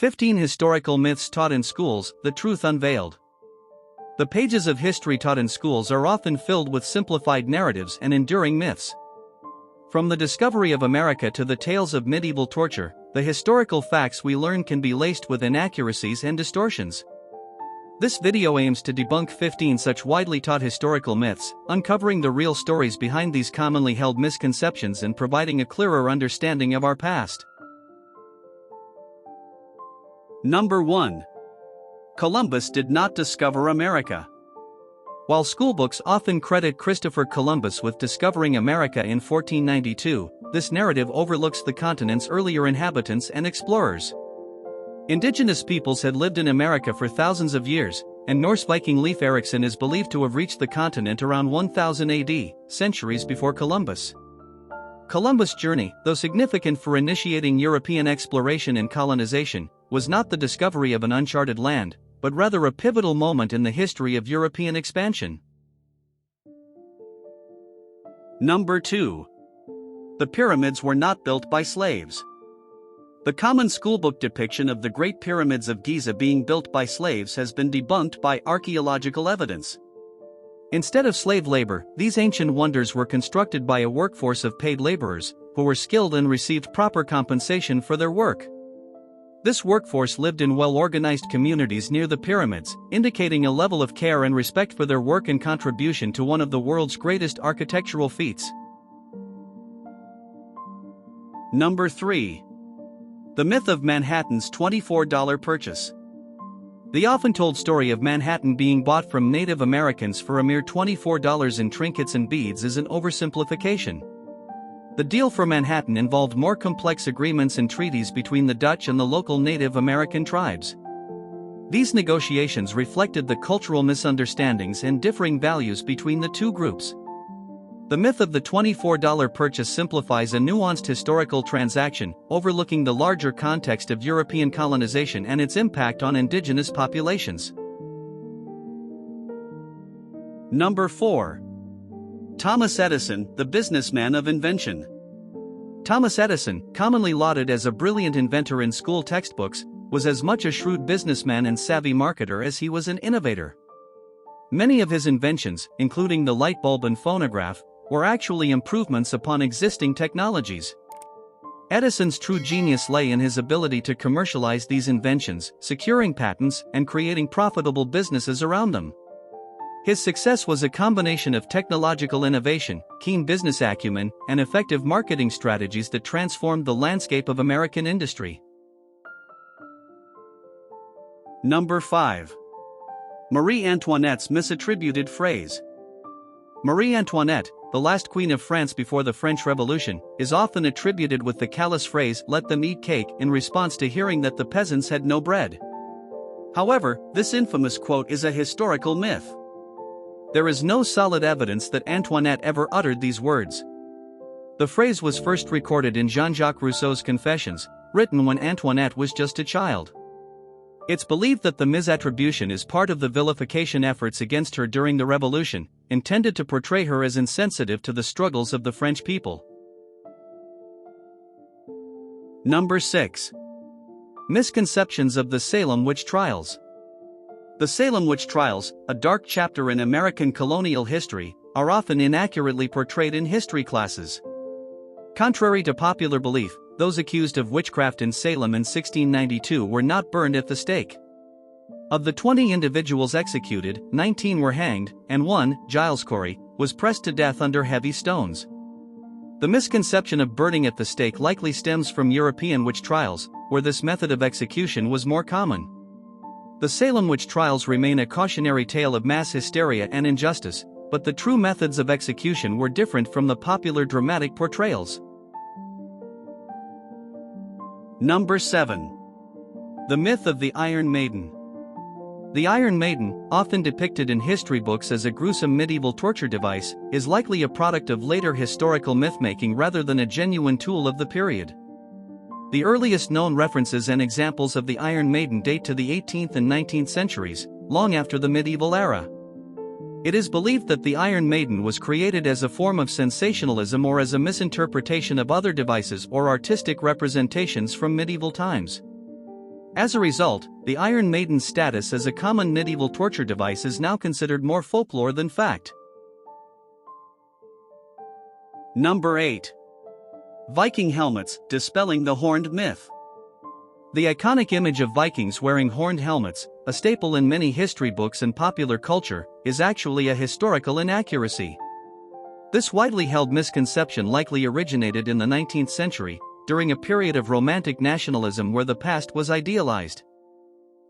15 Historical Myths Taught in Schools, The Truth Unveiled. The pages of history taught in schools are often filled with simplified narratives and enduring myths. From the discovery of America to the tales of medieval torture, the historical facts we learn can be laced with inaccuracies and distortions. This video aims to debunk 15 such widely taught historical myths, uncovering the real stories behind these commonly held misconceptions and providing a clearer understanding of our past. Number 1. Columbus did not discover America. While schoolbooks often credit Christopher Columbus with discovering America in 1492, this narrative overlooks the continent's earlier inhabitants and explorers. Indigenous peoples had lived in America for thousands of years, and Norse Viking Leif Erikson is believed to have reached the continent around 1000 AD, centuries before Columbus. Columbus' journey, though significant for initiating European exploration and colonization, was not the discovery of an uncharted land, but rather a pivotal moment in the history of European expansion. Number 2. The pyramids were not built by slaves. The common schoolbook depiction of the Great Pyramids of Giza being built by slaves has been debunked by archaeological evidence. Instead of slave labor, these ancient wonders were constructed by a workforce of paid laborers, who were skilled and received proper compensation for their work. This workforce lived in well-organized communities near the pyramids, indicating a level of care and respect for their work and contribution to one of the world's greatest architectural feats. Number 3. The myth of Manhattan's $24 purchase. The often-told story of Manhattan being bought from Native Americans for a mere $24 in trinkets and beads is an oversimplification. The deal for Manhattan involved more complex agreements and treaties between the Dutch and the local Native American tribes. These negotiations reflected the cultural misunderstandings and differing values between the two groups. The myth of the $24 purchase simplifies a nuanced historical transaction, overlooking the larger context of European colonization and its impact on indigenous populations. Number 4. Thomas Edison, the businessman of invention. Thomas Edison, commonly lauded as a brilliant inventor in school textbooks, was as much a shrewd businessman and savvy marketer as he was an innovator. Many of his inventions, including the light bulb and phonograph, were actually improvements upon existing technologies. Edison's true genius lay in his ability to commercialize these inventions, securing patents and creating profitable businesses around them. His success was a combination of technological innovation, keen business acumen, and effective marketing strategies that transformed the landscape of American industry. Number 5. Marie Antoinette's misattributed phrase. Marie Antoinette, the last queen of France before the French Revolution, is often attributed with the callous phrase "let them eat cake" in response to hearing that the peasants had no bread. However, this infamous quote is a historical myth. There is no solid evidence that Antoinette ever uttered these words. The phrase was first recorded in Jean-Jacques Rousseau's Confessions, written when Antoinette was just a child. It's believed that the misattribution is part of the vilification efforts against her during the Revolution, intended to portray her as insensitive to the struggles of the French people. Number 6. Misconceptions of the Salem Witch Trials. The Salem Witch Trials, a dark chapter in American colonial history, are often inaccurately portrayed in history classes. Contrary to popular belief, those accused of witchcraft in Salem in 1692 were not burned at the stake. Of the 20 individuals executed, 19 were hanged, and one, Giles Corey, was pressed to death under heavy stones. The misconception of burning at the stake likely stems from European witch trials, where this method of execution was more common. The Salem Witch Trials remain a cautionary tale of mass hysteria and injustice, but the true methods of execution were different from the popular dramatic portrayals. Number 7. The myth of the Iron Maiden. The Iron Maiden, often depicted in history books as a gruesome medieval torture device, is likely a product of later historical myth-making rather than a genuine tool of the period. The earliest known references and examples of the Iron Maiden date to the 18th and 19th centuries, long after the medieval era. It is believed that the Iron Maiden was created as a form of sensationalism or as a misinterpretation of other devices or artistic representations from medieval times. As a result, the Iron Maiden's status as a common medieval torture device is now considered more folklore than fact. Number 8. Viking helmets, dispelling the horned myth. The iconic image of Vikings wearing horned helmets, a staple in many history books and popular culture, is actually a historical inaccuracy. This widely held misconception likely originated in the 19th century, during a period of romantic nationalism where the past was idealized.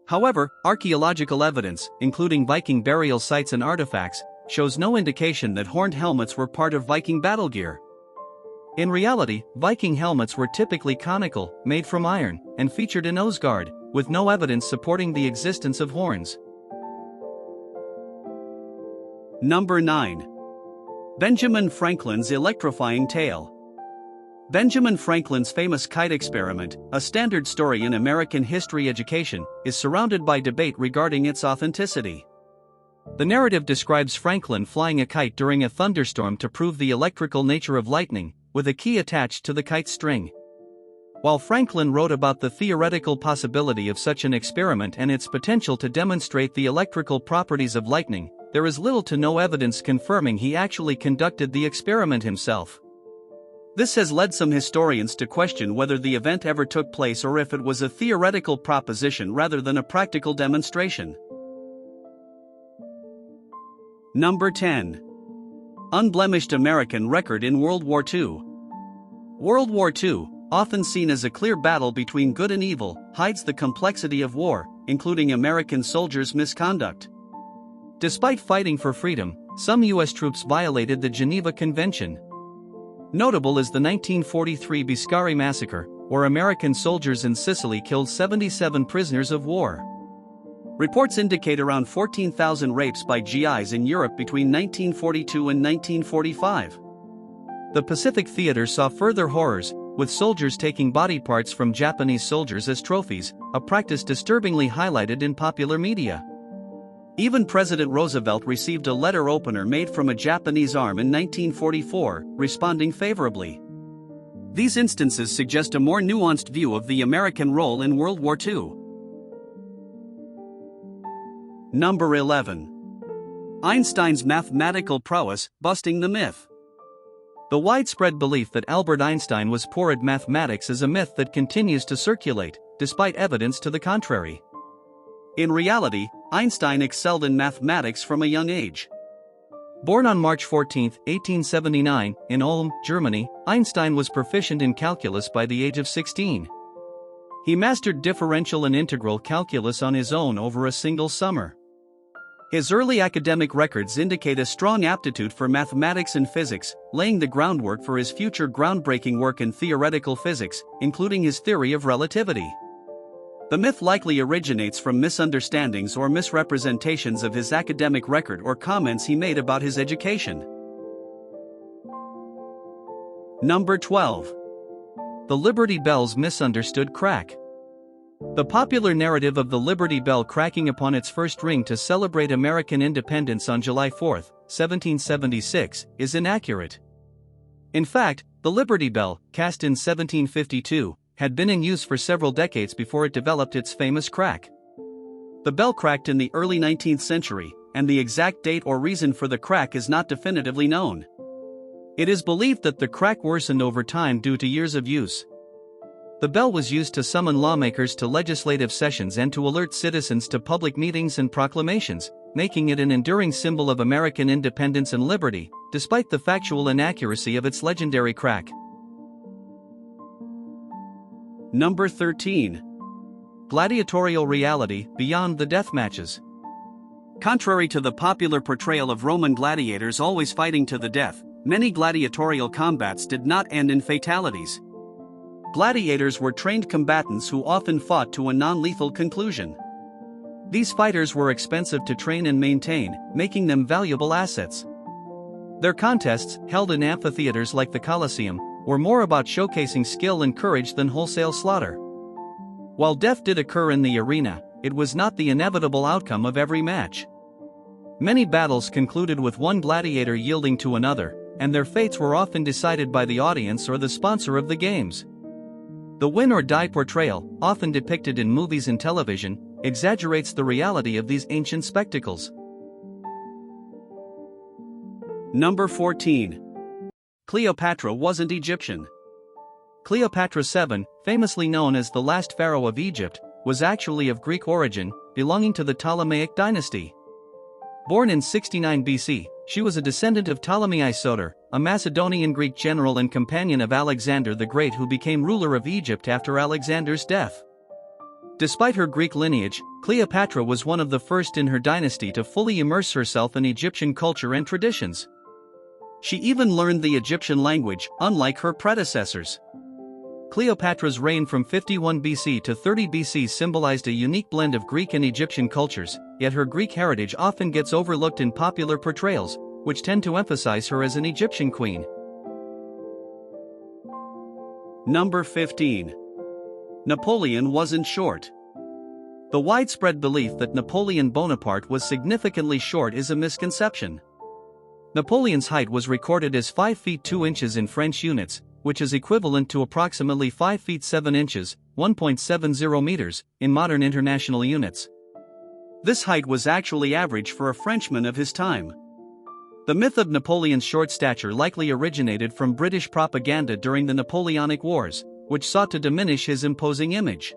However, archaeological evidence, including Viking burial sites and artifacts, shows no indication that horned helmets were part of Viking battle gear. In reality, Viking helmets were typically conical, made from iron, and featured an noseguard, with no evidence supporting the existence of horns. Number 9. Benjamin Franklin's electrifying tale. Benjamin Franklin's famous kite experiment, a standard story in American history education, is surrounded by debate regarding its authenticity. The narrative describes Franklin flying a kite during a thunderstorm to prove the electrical nature of lightning, with a key attached to the kite's string. While Franklin wrote about the theoretical possibility of such an experiment and its potential to demonstrate the electrical properties of lightning, there is little to no evidence confirming he actually conducted the experiment himself. This has led some historians to question whether the event ever took place or if it was a theoretical proposition rather than a practical demonstration. Number 10. Unblemished American record in World War II. World War II, often seen as a clear battle between good and evil, hides the complexity of war, including American soldiers' misconduct. Despite fighting for freedom, some U.S. troops violated the Geneva Convention. Notable is the 1943 Biscari Massacre, where American soldiers in Sicily killed 77 prisoners of war. Reports indicate around 14,000 rapes by GIs in Europe between 1942 and 1945. The Pacific Theater saw further horrors, with soldiers taking body parts from Japanese soldiers as trophies, a practice disturbingly highlighted in popular media. Even President Roosevelt received a letter opener made from a Japanese arm in 1944, responding favorably. These instances suggest a more nuanced view of the American role in World War II. Number 11. Einstein's mathematical prowess, busting the myth. The widespread belief that Albert Einstein was poor at mathematics is a myth that continues to circulate, despite evidence to the contrary. In reality, Einstein excelled in mathematics from a young age. Born on March 14, 1879, in Ulm, Germany, Einstein was proficient in calculus by the age of 16. He mastered differential and integral calculus on his own over a single summer. His early academic records indicate a strong aptitude for mathematics and physics, laying the groundwork for his future groundbreaking work in theoretical physics, including his theory of relativity. The myth likely originates from misunderstandings or misrepresentations of his academic record or comments he made about his education. Number 12. The Liberty Bell's misunderstood crack. The popular narrative of the Liberty Bell cracking upon its first ring to celebrate American independence on July 4, 1776, is inaccurate. In fact, the Liberty Bell, cast in 1752, had been in use for several decades before it developed its famous crack. The bell cracked in the early 19th century, and the exact date or reason for the crack is not definitively known. It is believed that the crack worsened over time due to years of use. The bell was used to summon lawmakers to legislative sessions and to alert citizens to public meetings and proclamations, making it an enduring symbol of American independence and liberty, despite the factual inaccuracy of its legendary crack. Number 13. Gladiatorial reality, beyond the death matches. Contrary to the popular portrayal of Roman gladiators always fighting to the death, many gladiatorial combats did not end in fatalities. Gladiators were trained combatants who often fought to a non-lethal conclusion. These fighters were expensive to train and maintain, making them valuable assets. Their contests, held in amphitheaters like the Colosseum, were more about showcasing skill and courage than wholesale slaughter. While death did occur in the arena, it was not the inevitable outcome of every match. Many battles concluded with one gladiator yielding to another, and their fates were often decided by the audience or the sponsor of the games. The win or die portrayal, often depicted in movies and television, exaggerates the reality of these ancient spectacles. Number 14. Cleopatra wasn't Egyptian. Cleopatra VII, famously known as the last pharaoh of Egypt, was actually of Greek origin, belonging to the Ptolemaic dynasty. Born in 69 BC, she was a descendant of Ptolemy Soter, a Macedonian Greek general and companion of Alexander the Great who became ruler of Egypt after Alexander's death. Despite her Greek lineage, Cleopatra was one of the first in her dynasty to fully immerse herself in Egyptian culture and traditions. She even learned the Egyptian language, unlike her predecessors. Cleopatra's reign from 51 BC to 30 BC symbolized a unique blend of Greek and Egyptian cultures, yet her Greek heritage often gets overlooked in popular portrayals, which tend to emphasize her as an Egyptian queen. Number 15. Napoleon wasn't short. The widespread belief that Napoleon Bonaparte was significantly short is a misconception. Napoleon's height was recorded as 5 feet 2 inches in French units, which is equivalent to approximately 5 feet 7 inches, 1.70 meters, in modern international units. This height was actually average for a Frenchman of his time. The myth of Napoleon's short stature likely originated from British propaganda during the Napoleonic Wars, which sought to diminish his imposing image.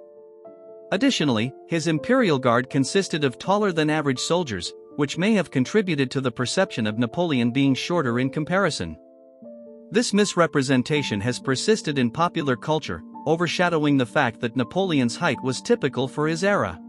Additionally, his imperial guard consisted of taller-than-average soldiers, which may have contributed to the perception of Napoleon being shorter in comparison. This misrepresentation has persisted in popular culture, overshadowing the fact that Napoleon's height was typical for his era.